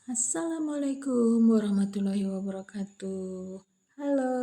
Assalamualaikum warahmatullahi wabarakatuh. Halo,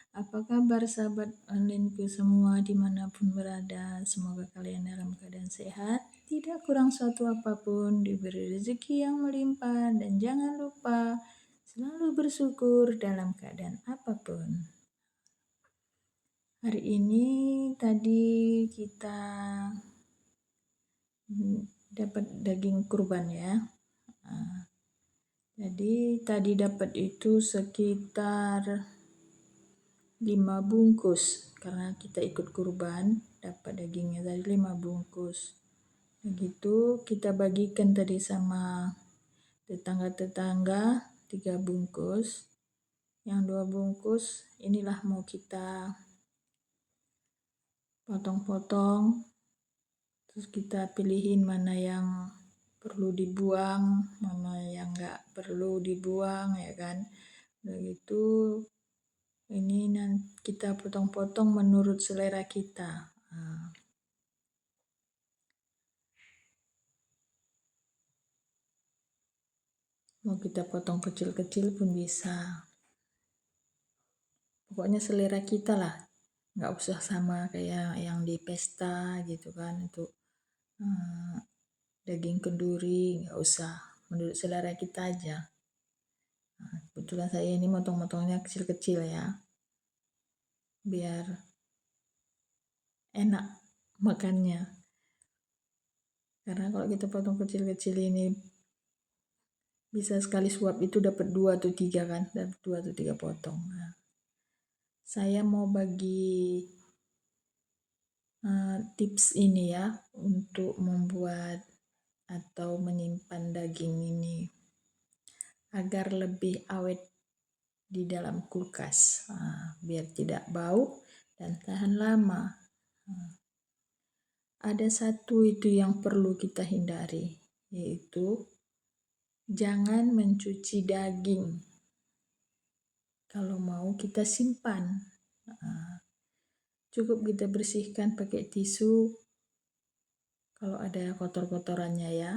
apa kabar sahabat onlineku semua dimanapun berada? Semoga kalian dalam keadaan sehat, tidak kurang suatu apapun, diberi rezeki yang melimpah, dan jangan lupa selalu bersyukur dalam keadaan apapun. Hari ini tadi kita dapat daging kurban ya. Jadi tadi dapat itu sekitar 5 bungkus karena kita ikut kurban, dapat dagingnya tadi 5 bungkus. Begitu kita bagikan tadi sama tetangga-tetangga 3 bungkus. Yang 2 bungkus inilah mau kita potong-potong, terus kita pilihin mana yang perlu dibuang, mana yang enggak perlu dibuang ya kan. Begitu ini kita potong-potong menurut selera kita. Mau kita potong kecil-kecil pun bisa. Pokoknya selera kita lah. Nggak usah sama kayak yang di pesta gitu kan. Untuk daging kenduri nggak usah. Menurut selera kita aja. Kebetulan saya ini motong-motongnya kecil-kecil ya. Biar enak makannya. Karena kalau kita potong kecil-kecil ini bisa sekali suap itu dapat 2 atau 3 kan, dapat 2 atau 3 potong. Saya mau bagi tips ini ya untuk membuat atau menyimpan daging ini agar lebih awet di dalam kulkas, biar tidak bau dan tahan lama. Ada satu itu yang perlu kita hindari, yaitu jangan mencuci daging kalau mau kita simpan. Cukup kita bersihkan pakai tisu kalau ada kotor-kotorannya ya.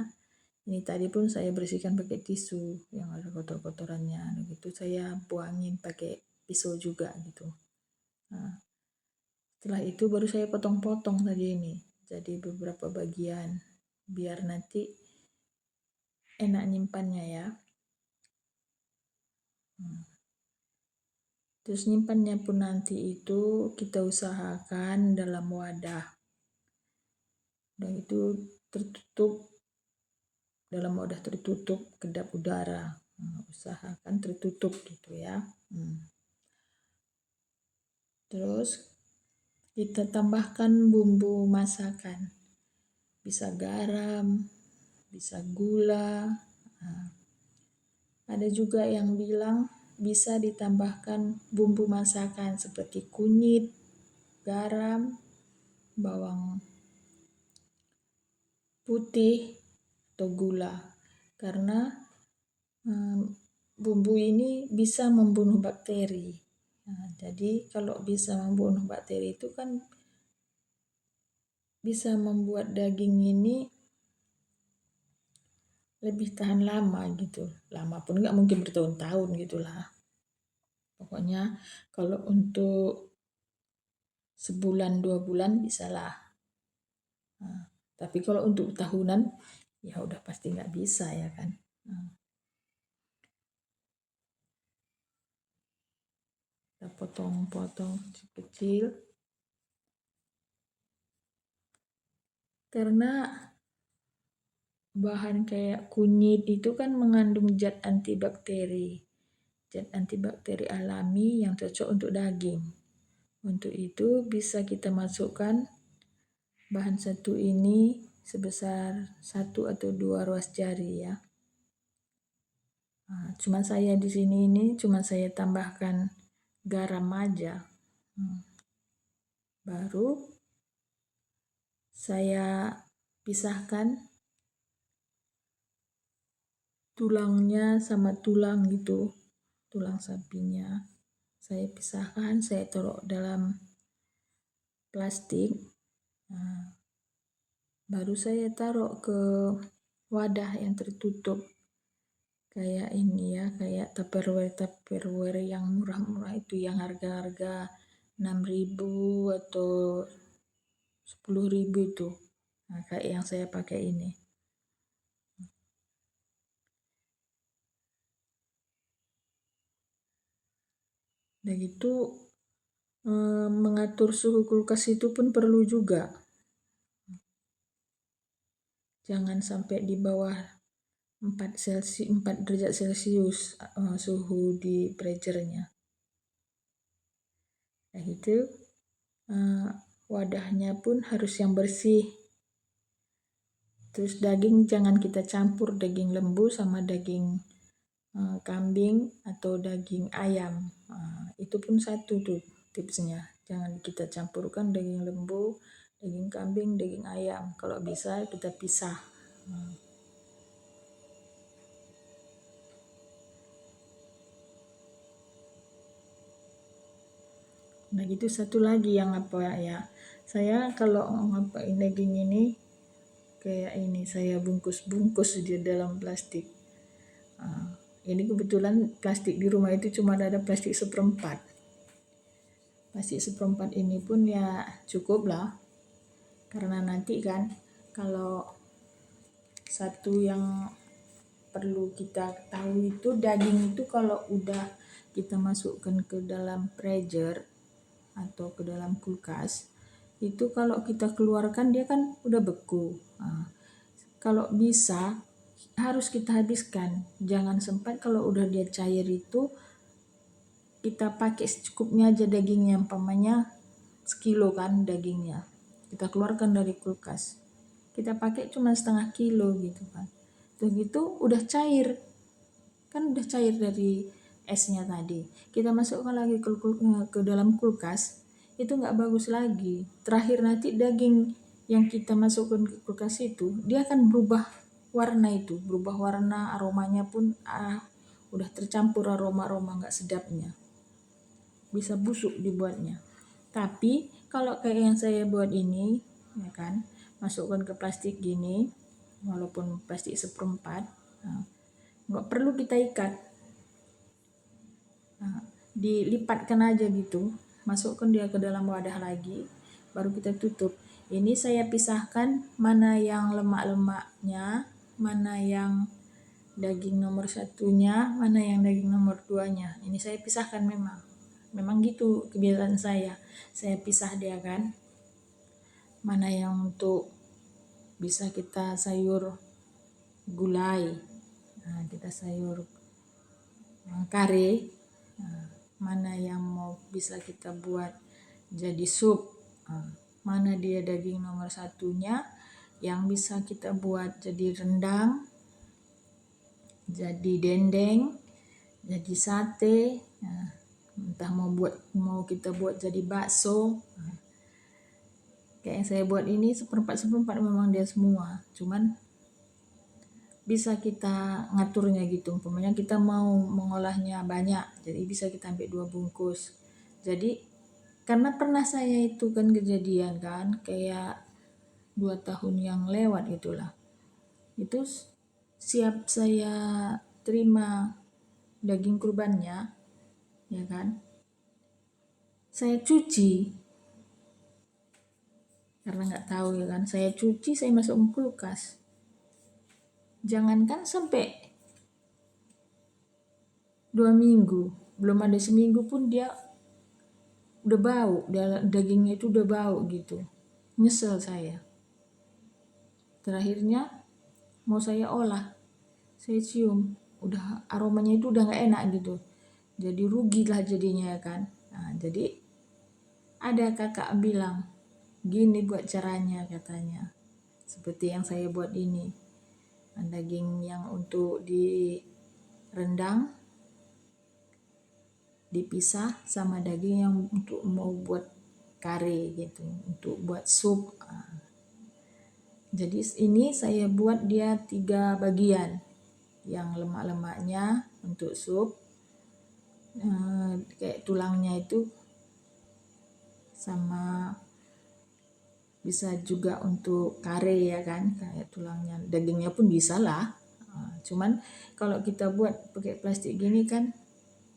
Ini tadi pun saya bersihkan pakai tisu yang ada kotor-kotorannya. Gitu saya buangin pakai pisau juga gitu. Setelah itu baru saya potong-potong tadi ini. Jadi beberapa bagian biar nanti enak nyimpannya ya. Terus nyimpannya pun nanti itu kita usahakan dalam wadah. Dan itu tertutup, dalam wadah tertutup, kedap udara. Usahakan tertutup gitu ya. Terus kita tambahkan bumbu masakan. Bisa garam, bisa gula. Ada juga yang bilang bisa ditambahkan bumbu masakan seperti kunyit, garam, bawang putih, atau gula. Karena bumbu ini bisa membunuh bakteri. Jadi kalau bisa membunuh bakteri itu kan bisa membuat daging ini lebih tahan lama gitu. Lama pun nggak mungkin bertahun-tahun gitulah. Pokoknya kalau untuk sebulan 2 bulan bisalah. Tapi kalau untuk tahunan ya udah pasti nggak bisa ya kan. Kita potong-potong kecil-kecil. Karena bahan kayak kunyit itu kan mengandung zat antibakteri. Zat antibakteri alami yang cocok untuk daging. Untuk itu bisa kita masukkan bahan satu ini sebesar 1 atau 2 ruas jari ya. Cuma saya di sini ini cuma saya tambahkan garam aja. Baru saya pisahkan tulangnya sama tulang gitu, tulang sapinya. Saya pisahkan, saya taruh dalam plastik. Baru saya taruh ke wadah yang tertutup. kayak ini ya, kayak tupperware yang murah-murah itu, yang harga-harga 6.000 atau 10.000 itu. Nah, kayak yang saya pakai ini. Dan itu mengatur suhu kulkas itu pun perlu juga. Jangan sampai di bawah 4 derajat Celcius suhu di freezernya. Nah itu wadahnya pun harus yang bersih. Terus daging jangan kita campur daging lembu sama daging kambing atau daging ayam. Itu pun satu tuh tipsnya. Jangan kita campurkan daging lembu, daging kambing, daging ayam. Kalau bisa kita pisah. Nah gitu satu lagi yang apa ya. Saya kalau ngapain daging ini kayak ini, saya bungkus-bungkus di dalam plastik. Ini kebetulan plastik di rumah itu cuma ada plastik seperempat. Plastik seperempat ini pun ya cukup lah. Karena nanti kan kalau satu yang perlu kita tahu itu daging itu kalau udah kita masukkan ke dalam freezer atau ke dalam kulkas, itu kalau kita keluarkan dia kan udah beku. Kalau bisa harus kita habiskan. Jangan sempat kalau udah dia cair itu kita pakai secukupnya aja dagingnya, umpamanya sekilo kan dagingnya. Kita keluarkan dari kulkas. Kita pakai cuma setengah kilo gitu kan. Terus gitu udah cair. Kan udah cair dari esnya tadi. Kita masukkan lagi ke dalam kulkas, itu nggak bagus lagi. Terakhir nanti daging yang kita masukkan ke kulkas itu, dia akan berubah warna itu. Berubah warna, aromanya pun udah tercampur aroma-aroma nggak sedapnya. Bisa busuk dibuatnya. Tapi kalau kayak yang saya buat ini, ya kan, masukkan ke plastik gini, walaupun plastik seperempat, nggak perlu kita ikat, dilipatkan aja gitu, masukkan dia ke dalam wadah lagi, baru kita tutup. Ini saya pisahkan mana yang lemak-lemaknya, mana yang daging nomor satunya, mana yang daging nomor 2-nya. Ini saya pisahkan memang gitu kebiasaan saya pisah dia kan, mana yang untuk bisa kita sayur gulai, kita sayur kare, mana yang mau bisa kita buat jadi sup, mana dia daging nomor satunya yang bisa kita buat jadi rendang, jadi dendeng, jadi sate, entah mau kita buat jadi bakso. Kayak yang saya buat ini seperempat memang dia semua, cuman bisa kita ngaturnya gitu. Umpamanya kita mau mengolahnya banyak, jadi bisa kita ambil 2 bungkus. Jadi karena pernah saya itu kan kejadian kan kayak 2 tahun yang lewat itulah. Itu siap saya terima daging kurbannya, ya kan. Saya cuci karena nggak tahu ya kan. Saya cuci, saya masuk ke kulkas. Jangankan sampai 2 minggu, belum ada seminggu pun dia udah bau, dagingnya itu udah bau gitu. Nyesel saya. Terakhirnya mau saya olah, saya cium, udah aromanya itu udah nggak enak gitu. Jadi rugilah jadinya ya kan. Nah, jadi ada kakak bilang, gini buat caranya katanya. Seperti yang saya buat ini. Daging yang untuk direndang dipisah sama daging yang untuk mau buat kare gitu, untuk buat sup. Jadi ini saya buat dia 3 bagian. Yang lemak-lemaknya untuk sup, kayak tulangnya itu, sama bisa juga untuk kare ya kan, kayak tulangnya, dagingnya pun bisa lah. Cuman kalau kita buat pakai plastik gini kan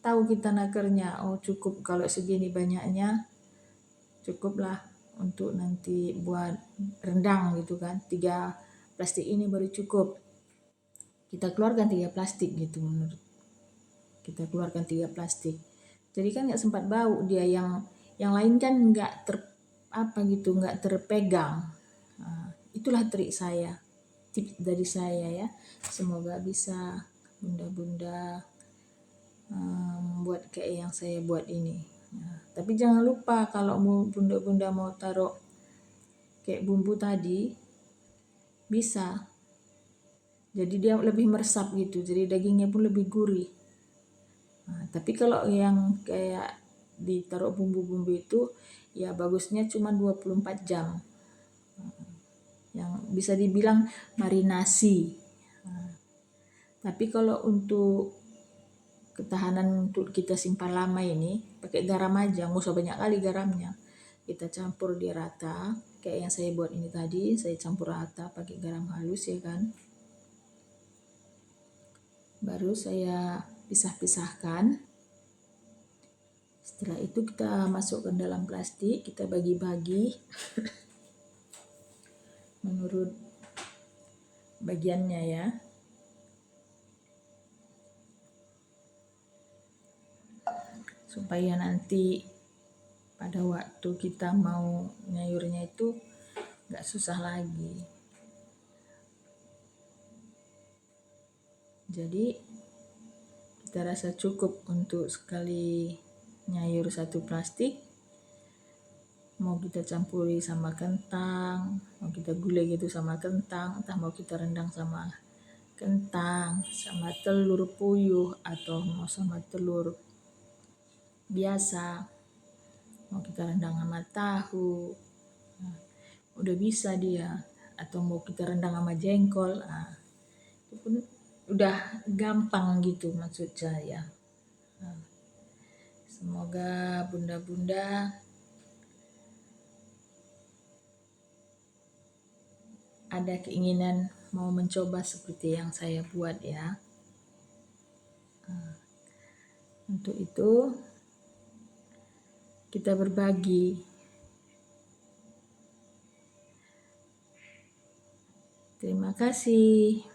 tahu kita nakernya, oh cukup kalau segini banyaknya cukuplah untuk nanti buat rendang gitu kan, 3 plastik ini baru cukup. Kita keluarkan 3 plastik gitu, menurut kita keluarkan 3 plastik. Jadi kan nggak sempat bau dia, yang lain kan nggak apa gitu, nggak terpegang. Itulah trik saya, tips dari saya ya. Semoga bisa bunda-bunda buat kayak yang saya buat ini. Tapi jangan lupa kalau mau bunda-bunda mau taruh kayak bumbu tadi, bisa. Jadi dia lebih meresap gitu, jadi dagingnya pun lebih gurih. Tapi kalau yang kayak ditaruh bumbu-bumbu itu, ya bagusnya cuma 24 jam. Yang bisa dibilang marinasi. Tapi kalau untuk ketahanan untuk kita simpan lama ini, pakai garam aja, nggak usah banyak kali garamnya. Kita campur dia rata, kayak yang saya buat ini tadi, saya campur rata pakai garam halus ya kan. Baru saya pisah-pisahkan. Setelah itu kita masukkan dalam plastik, kita bagi-bagi menurut bagiannya ya. Supaya nanti pada waktu kita mau nyayurnya itu nggak susah lagi. Jadi kita rasa cukup untuk sekali nyayur 1 plastik. Mau kita campuri sama kentang, mau kita gulai gitu sama kentang, entah mau kita rendang sama kentang, sama telur puyuh, atau mau sama telur biasa, mau kita rendang sama tahu, udah bisa dia. Atau mau kita rendang sama jengkol, itu pun udah gampang gitu maksud saya. Semoga bunda-bunda ada keinginan mau mencoba seperti yang saya buat ya. Untuk itu kita berbagi. Terima kasih.